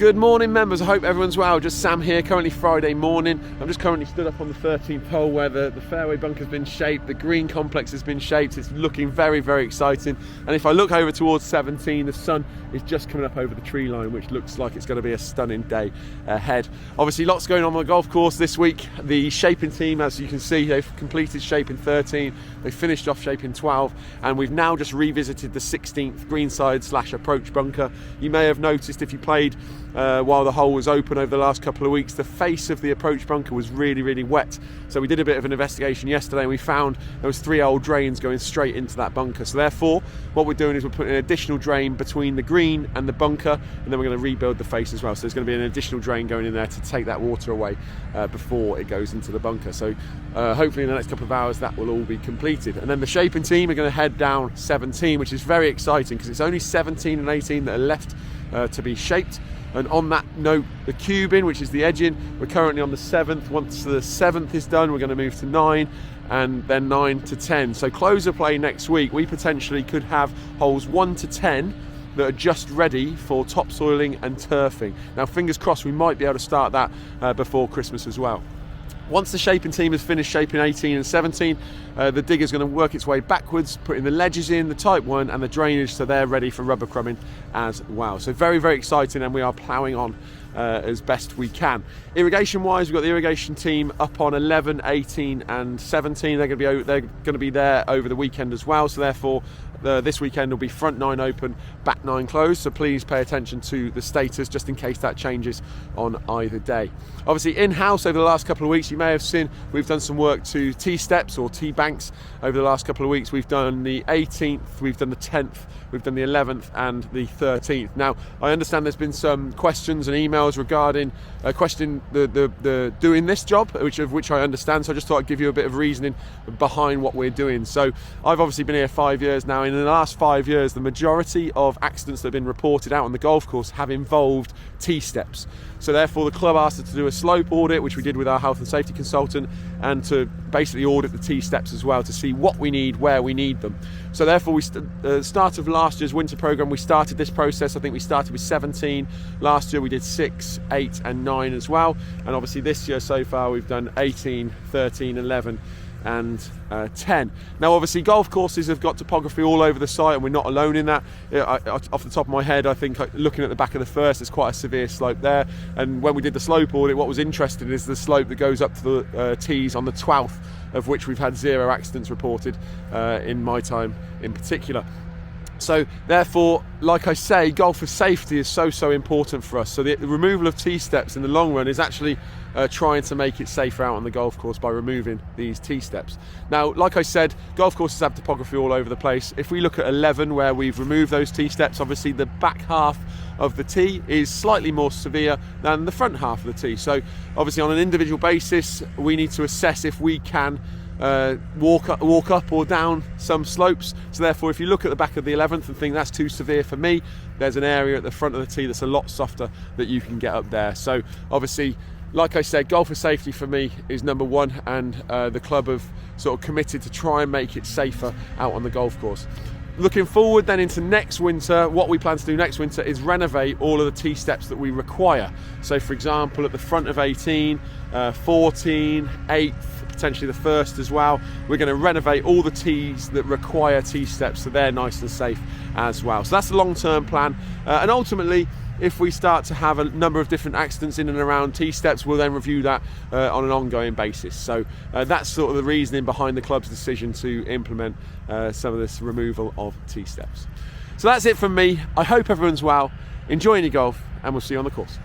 Good morning, members. I hope everyone's well. Just Sam here, currently Friday morning. I'm just currently stood up on the 13th hole where the fairway bunker's been shaped, the green complex has been shaped. It's looking very, very exciting. And if I look over towards 17, the sun is just coming up over the tree line, which looks like it's going to be a stunning day ahead. Obviously, lots going on the golf course this week. The shaping team, as you can see, they've completed shaping 13. They finished off shaping 12, and we've now just revisited the 16th greenside / approach bunker. You may have noticed if you played while the hole was open over the last couple of weeks, the face of the approach bunker was really wet. So we did a bit of an investigation yesterday and we found there was 3 old drains going straight into that bunker. So therefore, what we're doing is we're putting an additional drain between the green and the bunker, and then we're going to rebuild the face as well. So there's going to be an additional drain going in there to take that water away before it goes into the bunker. So hopefully in the next couple of hours that will all be completed. And then the shaping team are going to head down 17, which is very exciting because it's only 17 and 18 that are left to be shaped. And on that note, the cubing, which is the edging, we're currently on the 7th. Once the 7th is done, we're going to move to 9 and then 9 to 10. So closer play next week, we potentially could have holes 1 to 10 that are just ready for topsoiling and turfing. Now, fingers crossed, we might be able to start that before Christmas as well. Once the shaping team has finished shaping 18 and 17, the digger's going to work its way backwards, putting the ledges in, the type 1 and the drainage, so they're ready for rubber crumbing as well. So very, very exciting, and we are ploughing on as best we can. Irrigation wise, we've got the irrigation team up on 11, 18 and 17. They're going to be there over the weekend as well, so therefore this weekend will be front 9 open, back 9 closed, so please pay attention to the status just in case that changes on either day. Obviously in-house over the last couple of weeks, you may have seen we've done some work to tee steps or tee banks over the last couple of weeks. We've done the 18th, we've done the 10th, we've done the 11th and the 13th. Now, I understand there's been some questions and emails regarding questioning the doing this job, which I understand, so I just thought I'd give you a bit of reasoning behind what we're doing. So I've obviously been here 5 years now. In the last 5 years, the majority of accidents that have been reported out on the golf course have involved tee steps. So therefore, the club asked us to do a slope audit, which we did with our health and safety consultant, and to basically audit the tee steps as well to see what we need, where we need them. So therefore, start of last year's winter program, we started this process. I think we started with 17. Last year we did 6, 8 and 9 as well. And obviously this year so far we've done 18, 13, 11 and 10. Now obviously golf courses have got topography all over the site, and we're not alone in that. Off the top of my head, I think looking at the back of the first, there's quite a severe slope there, and when we did the slope audit, what was interesting is the slope that goes up to the tees on the 12th, of which we've had 0 accidents reported in my time in particular. So therefore, like I say, golfer safety is so important for us. So the removal of tee steps in the long run is actually trying to make it safer out on the golf course by removing these tee steps. Now, like I said, golf courses have topography all over the place. If we look at 11, where we've removed those tee steps, obviously the back half of the tee is slightly more severe than the front half of the tee. So obviously on an individual basis, we need to assess if we can walk up or down some slopes. So therefore, if you look at the back of the 11th and think that's too severe for me, there's an area at the front of the tee that's a lot softer that you can get up there. So obviously, like I said, golfer safety for me is number one, and the club have sort of committed to try and make it safer out on the golf course. Looking forward then into next winter, what we plan to do next winter is renovate all of the tee steps that we require. So for example, at the front of 18, 14, 8th, potentially the 1st as well, we're going to renovate all the tees that require tee steps so they're nice and safe as well. So that's the long-term plan, and ultimately, if we start to have a number of different accidents in and around tee steps, we'll then review that on an ongoing basis. So that's sort of the reasoning behind the club's decision to implement some of this removal of tee steps. So that's it from me. I hope everyone's well, enjoying your golf, and we'll see you on the course.